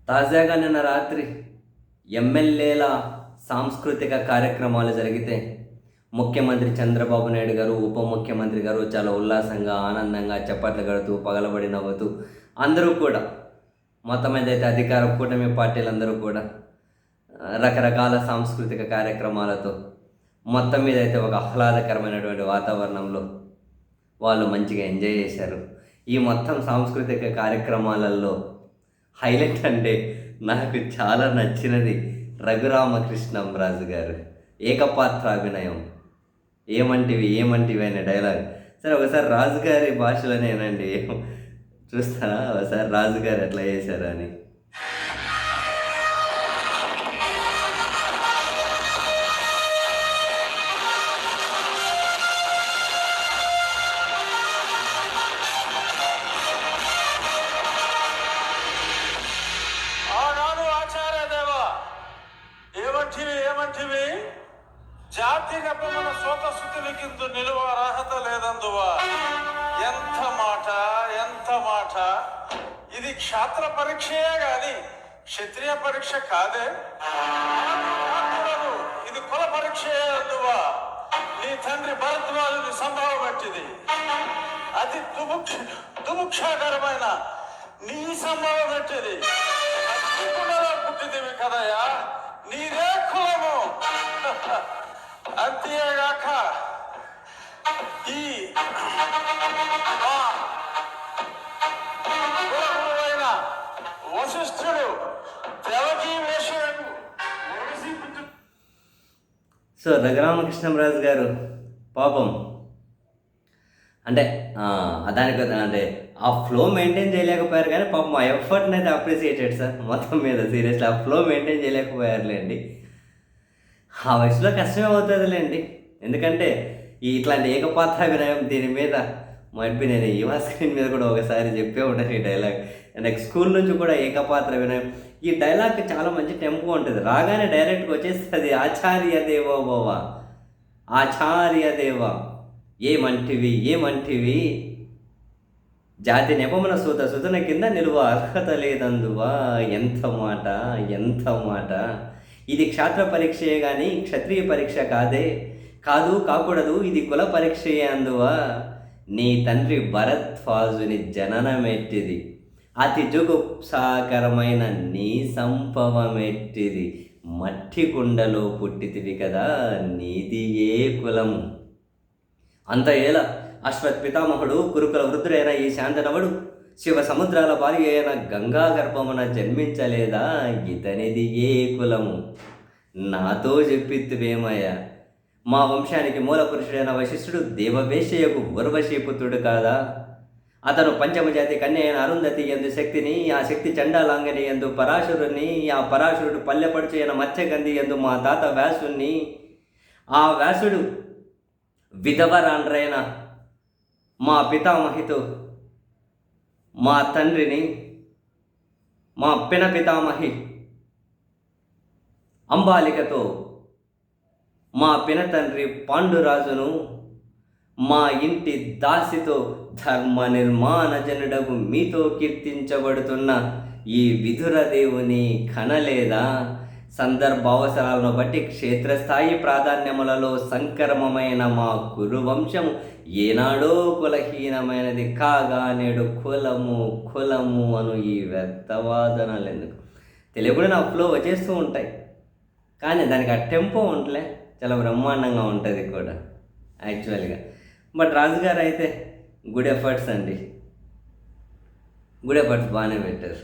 తాజాగా నిన్న రాత్రి ఎమ్మెల్యేల సాంస్కృతిక కార్యక్రమాలు జరిగితే ముఖ్యమంత్రి చంద్రబాబు నాయుడు గారు, ఉప ముఖ్యమంత్రి గారు చాలా ఉల్లాసంగా, ఆనందంగా చప్పట్లు కడుతూ, పగలబడి నవ్వుతూ అందరూ కూడా మొత్తం ఏదైతే అధికార కూటమి పార్టీలందరూ కూడా రకరకాల సాంస్కృతిక కార్యక్రమాలతో మొత్తం మీద అయితే ఒక ఆహ్లాదకరమైనటువంటి వాతావరణంలో వాళ్ళు మంచిగా ఎంజాయ్ చేశారు. ఈ మొత్తం సాంస్కృతిక కార్యక్రమాలలో హైలైట్ అంటే నాకు చాలా నచ్చినది రఘురామకృష్ణంరాజు గారు ఏకపాత్రాభినయం. ఏమంటివి ఏమంటివి అనే డైలాగ్. సరే ఒకసారి రాజుగారి భాషలోనేనండి, చూస్తారా ఒకసారి రాజుగారు ఎట్లా చేశారు అని. ఏమంటివి జాతిగత మన సోత స్థుతులకిందు నిలువ అర్హత లేదందువా. ఎంత మాట ఎంత మాట. ఇది క్షాత్ర పరీక్షయే గాని క్షత్రియ పరీక్ష కాదే. ఇది కుల పరీక్షయే అందువా. నీ తండ్రి భరద్వాజుని సంభావం పెట్టింది. అది దుముక్షాకరమైన నీ సంభావం పెట్టింది. పుట్టిదివి కదయా, నీదే కులము. అంతేగాక ఈ కులములైన వశిష్ఠుడు దేవకీ వేషుడు. సో రఘురామకృష్ణంరాజు గారు పాపం అంటే దానికి అంటే ఆ ఫ్లో మెయింటైన్ చేయలేకపోయారు, కానీ పాపం ఆ ఎఫర్ట్ని అయితే అప్రిసియేటెడ్ సార్. మొత్తం మీద సీరియస్లీ ఆ ఫ్లో మెయింటైన్ చేయలేకపోయారులేండి. ఆ వయసులో కష్టమే అవుతుందిలేండి. ఎందుకంటే ఇట్లాంటి ఏకపాత్రాభినయం దీని మీద మైట్బి నేను యువ స్క్రీన్ మీద కూడా ఒకసారి చెప్పే ఉంటాను ఈ డైలాగ్. నెక్స్ట్ స్కూల్ నుంచి కూడా ఏకపాత్ర అభినయం. ఈ డైలాగ్ చాలా మంచి టెంపో ఉంటుంది. రాగానే డైరెక్ట్గా వచ్చేస్తుంది ఆచార్య దేవో భవ, ఆచార్య దేవ ఏమంటివి ఏమంటివి, జాతి నెపమున సూత సుతన కింద నిలువ అర్హత లేదందువా. ఎంత మాట ఎంత మాట. ఇది క్షాత్ర పరీక్షయే కానీ క్షత్రియ పరీక్ష కాదు కాకూడదు. ఇది కుల పరీక్షయే అందువా. నీ తండ్రి భరద్వాజుని జననమెట్టిది, అతి జుగుప్సాకరమైన నీ సంభవమెట్టిది. మట్టి కుండలో పుట్టితివి కదా, నీది ఏ కులము. అంత ఏల అశ్వత్ పితామహుడు కురుకుల వృద్ధుడైన ఈ శాంతనవుడు శివ సముద్రాల భార్య అయిన గంగా గర్భమున జన్మించలేదా, ఇతనిది ఏ కులము. నాతో చెప్పిత్తువేమయ్యా. మా వంశానికి మూల పురుషుడైన వశిష్ఠుడు దేవవేషయకు ఉర్వశీపుత్రుడు కాదా. అతను పంచమజాతి కన్య అయిన అరుంధతి ఎందు శక్తిని, ఆ శక్తి చండాలాంగని ఎందు పరాశురుని, ఆ పరాశురుడు పల్లెపడుచు అయిన మత్స్యగంధి ఎందు మా తాత వ్యాసుని, ఆ వ్యాసుడు విధవరాండ్రైన మా పితామహితో మా తండ్రిని, మా పిన పితామహి అంబాలికతో మా పిన తండ్రి పాండురాజును, మా ఇంటి దాసితో ధర్మ నిర్మాణ జనుడగు మీతో కీర్తించబడుతున్న ఈ విధురదేవుని కనలేదా. సందర్భావసరాలను బట్టి క్షేత్రస్థాయి ప్రాధాన్యములలో సంక్రమమైన మా కురువంశము ఏనాడో కులహీనమైనది కాగా నేడు కులము కులము అను ఈ వ్యర్థవాదనలు ఎందుకు. తెలుగులో నా ఫ్లో వచ్చేస్తూ ఉంటాయి, కానీ దానికి ఆ టెంపో ఉంటలే, చాలా బ్రహ్మాండంగా ఉంటుంది కూడా యాక్చువల్గా. బట్ రాజుగారు అయితే గుడ్ ఎఫర్ట్స్ అండి, గుడ్ ఎఫర్ట్స్ బాగానే పెట్టారు.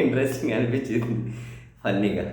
ఇంట్రెస్టింగ్ అనిపించింది, ఫన్నీగా.